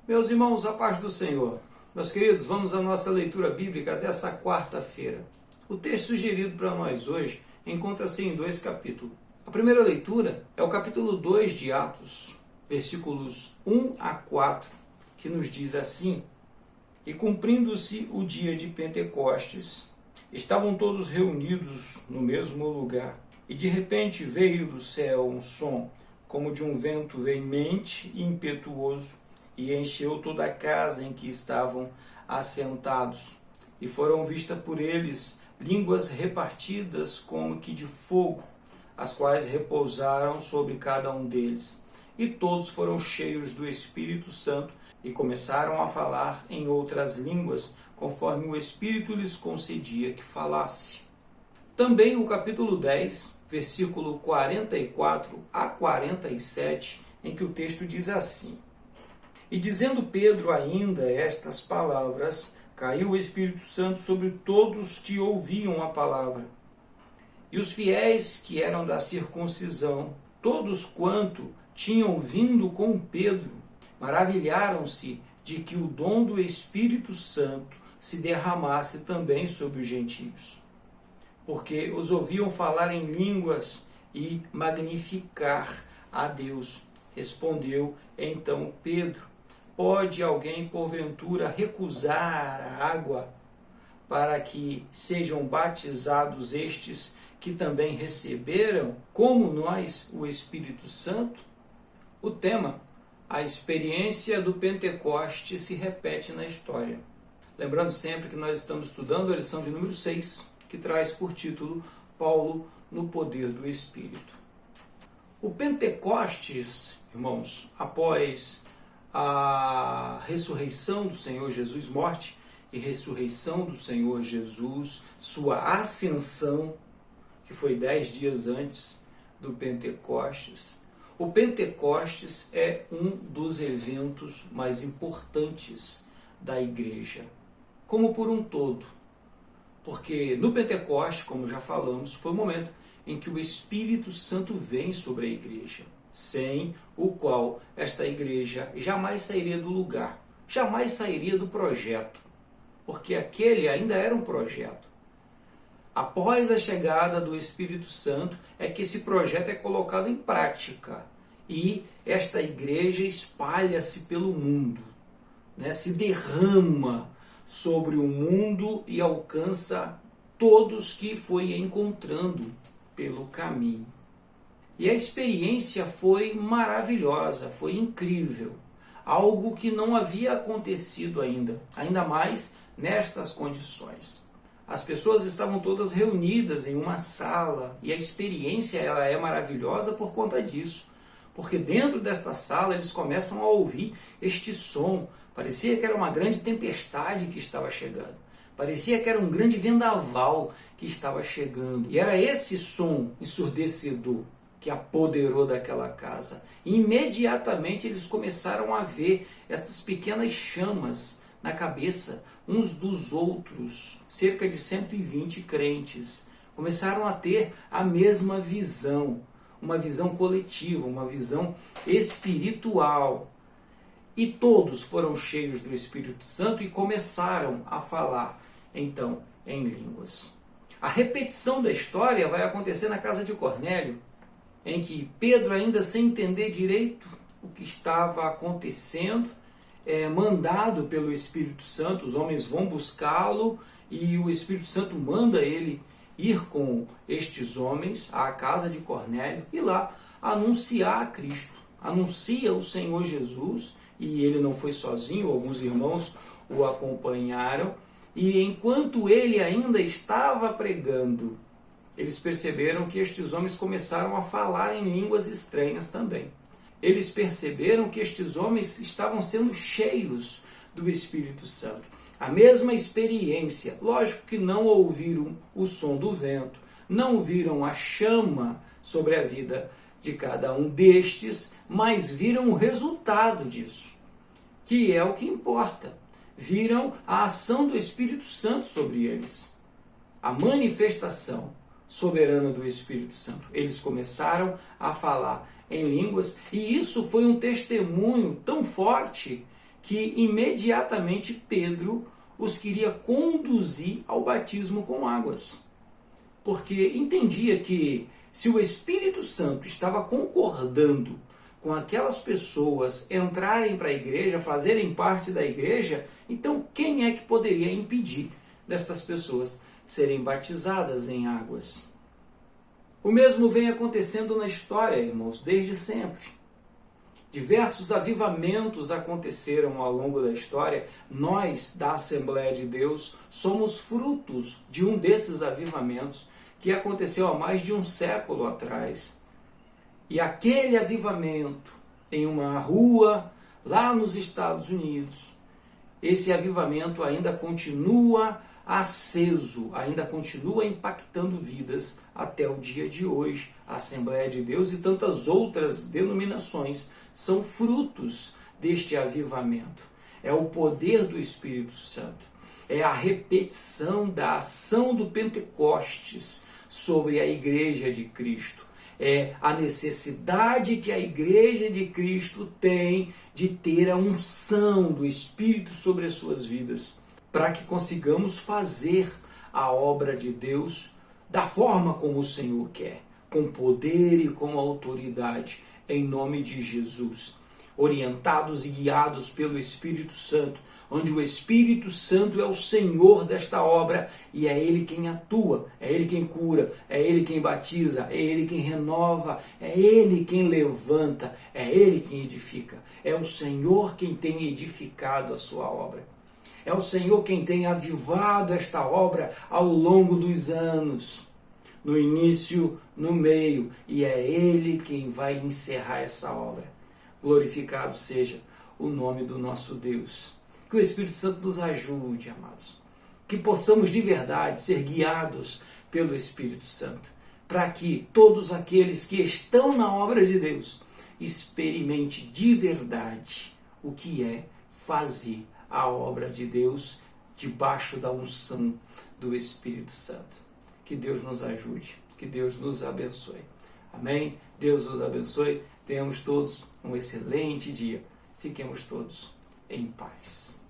Meus irmãos, a paz do Senhor. Meus queridos, vamos à nossa leitura bíblica dessa quarta-feira. O texto sugerido para nós hoje encontra-se em 2 capítulos. A primeira leitura é o capítulo 2 de Atos, versículos 1 a 4, que nos diz assim: E cumprindo-se o dia de Pentecostes, estavam todos reunidos no mesmo lugar, e de repente veio do céu um som, como de um vento veemente e impetuoso, e encheu toda a casa em que estavam assentados. E foram vistas por eles línguas repartidas como que de fogo, as quais repousaram sobre cada um deles. E todos foram cheios do Espírito Santo e começaram a falar em outras línguas, conforme o Espírito lhes concedia que falasse. Também o capítulo 10, versículo 44 a 47, em que o texto diz assim: E dizendo Pedro ainda estas palavras, caiu o Espírito Santo sobre todos que ouviam a palavra. E os fiéis que eram da circuncisão, todos quanto tinham vindo com Pedro, maravilharam-se de que o dom do Espírito Santo se derramasse também sobre os gentios, porque os ouviam falar em línguas e magnificar a Deus. Respondeu então Pedro: Pode alguém, porventura, recusar a água para que sejam batizados estes que também receberam, como nós, o Espírito Santo? O tema, a experiência do Pentecoste, se repete na história. Lembrando sempre que nós estamos estudando a lição de número 6, que traz por título Paulo no poder do Espírito. O Pentecostes, irmãos, após a ressurreição do Senhor Jesus, morte e ressurreição do Senhor Jesus, sua ascensão, que foi 10 dias antes do Pentecostes. O Pentecostes é um dos eventos mais importantes da igreja, como por um todo. Porque no Pentecostes, como já falamos, foi o momento em que o Espírito Santo vem sobre a igreja, sem o qual esta igreja jamais sairia do lugar, jamais sairia do projeto, porque aquele ainda era um projeto. Após a chegada do Espírito Santo é que esse projeto é colocado em prática e esta igreja espalha-se pelo mundo, se derrama sobre o mundo e alcança todos que foi encontrando pelo caminho. E a experiência foi maravilhosa, foi incrível, algo que não havia acontecido ainda mais nestas condições. As pessoas estavam todas reunidas em uma sala e a experiência ela é maravilhosa por conta disso, porque dentro desta sala eles começam a ouvir este som. Parecia que era uma grande tempestade que estava chegando. Parecia que era um grande vendaval que estava chegando. E era esse som ensurdecedor que apoderou daquela casa. E imediatamente eles começaram a ver essas pequenas chamas na cabeça uns dos outros. Cerca de 120 crentes começaram a ter a mesma visão. Uma visão coletiva, uma visão espiritual. E todos foram cheios do Espírito Santo e começaram a falar, então, em línguas. A repetição da história vai acontecer na casa de Cornélio, em que Pedro, ainda sem entender direito o que estava acontecendo, é mandado pelo Espírito Santo, os homens vão buscá-lo e o Espírito Santo manda ele ir com estes homens à casa de Cornélio e lá anunciar a Cristo, anuncia o Senhor Jesus. E ele não foi sozinho, alguns irmãos o acompanharam. E enquanto ele ainda estava pregando, eles perceberam que estes homens começaram a falar em línguas estranhas também. Eles perceberam que estes homens estavam sendo cheios do Espírito Santo. A mesma experiência, lógico que não ouviram o som do vento, não viram a chama sobre a vida de cada um destes, mas viram o resultado disso, que é o que importa. Viram a ação do Espírito Santo sobre eles, a manifestação soberana do Espírito Santo. Eles começaram a falar em línguas e isso foi um testemunho tão forte que imediatamente Pedro os queria conduzir ao batismo com águas. Porque entendia que se o Espírito Santo estava concordando com aquelas pessoas entrarem para a igreja, fazerem parte da igreja, então quem é que poderia impedir destas pessoas serem batizadas em águas? O mesmo vem acontecendo na história, irmãos, desde sempre. Diversos avivamentos aconteceram ao longo da história. Nós, da Assembleia de Deus, somos frutos de um desses avivamentos que aconteceu há mais de um século atrás. E aquele avivamento em uma rua lá nos Estados Unidos, esse avivamento ainda continua aceso, ainda continua impactando vidas até o dia de hoje. A Assembleia de Deus e tantas outras denominações são frutos deste avivamento. É o poder do Espírito Santo, é a repetição da ação do Pentecostes sobre a Igreja de Cristo. É a necessidade que a Igreja de Cristo tem de ter a unção do Espírito sobre as suas vidas, para que consigamos fazer a obra de Deus da forma como o Senhor quer, com poder e com autoridade, em nome de Jesus, orientados e guiados pelo Espírito Santo, onde o Espírito Santo é o Senhor desta obra e é Ele quem atua, é Ele quem cura, é Ele quem batiza, é Ele quem renova, é Ele quem levanta, é Ele quem edifica. É o Senhor quem tem edificado a sua obra. É o Senhor quem tem avivado esta obra ao longo dos anos, no início, no meio, e é Ele quem vai encerrar essa obra. Glorificado seja o nome do nosso Deus. Que o Espírito Santo nos ajude, amados. Que possamos de verdade ser guiados pelo Espírito Santo, para que todos aqueles que estão na obra de Deus experimentem de verdade o que é fazer a obra de Deus debaixo da unção do Espírito Santo. Que Deus nos ajude, que Deus nos abençoe. Amém? Deus nos abençoe. Tenhamos todos um excelente dia. Fiquemos todos em paz.